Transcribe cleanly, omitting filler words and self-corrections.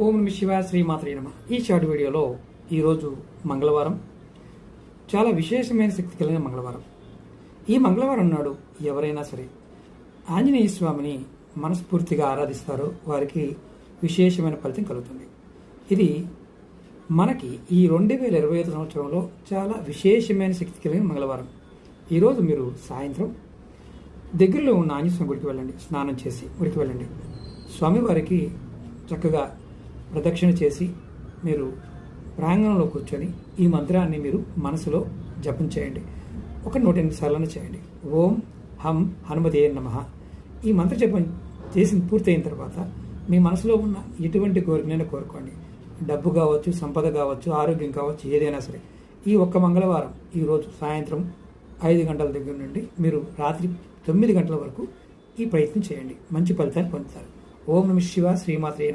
ఓం నమ శివాయ శ్రీమాత్రే నమః. ఈ షార్ట్ వీడియోలో ఈరోజు మంగళవారం, చాలా విశేషమైన శక్తి కలిగిన మంగళవారం. ఈ మంగళవారం నాడు ఎవరైనా సరే ఆంజనేయ స్వామిని మనస్ఫూర్తిగా ఆరాధిస్తారో వారికి విశేషమైన ఫలితం కలుగుతుంది. ఇది మనకి ఈ 2025 సంవత్సరంలో చాలా విశేషమైన శక్తి కలిగిన మంగళవారం. ఈరోజు మీరు సాయంత్రం దగ్గరలో ఉన్న ఆంజనేయ స్వామి గుడికి వెళ్ళండి, స్నానం చేసి గుడికి వెళ్ళండి. స్వామివారికి చక్కగా ప్రదక్షిణ చేసి మీరు ప్రాంగణంలో కూర్చొని ఈ మంత్రాన్ని మీరు మనసులో జపం చేయండి. ఒక 108 సార్లు చేయండి. ఓం హం హనుమతే నమః. ఈ మంత్ర జపం చేసి పూర్తయిన తర్వాత మీ మనసులో ఉన్న ఎటువంటి కోరికనైనా కోరుకోండి. డబ్బు కావచ్చు, సంపద కావచ్చు, ఆరోగ్యం కావచ్చు, ఏదైనా సరే. ఈ ఒక్క మంగళవారం ఈరోజు సాయంత్రం 5 గంటల దగ్గర నుండి మీరు రాత్రి 9 గంటల వరకు ఈ ప్రయత్నం చేయండి. మంచి ఫలితాన్ని పొందుతారు. ఓం నమః శివాయ శ్రీమాత్రే నమః.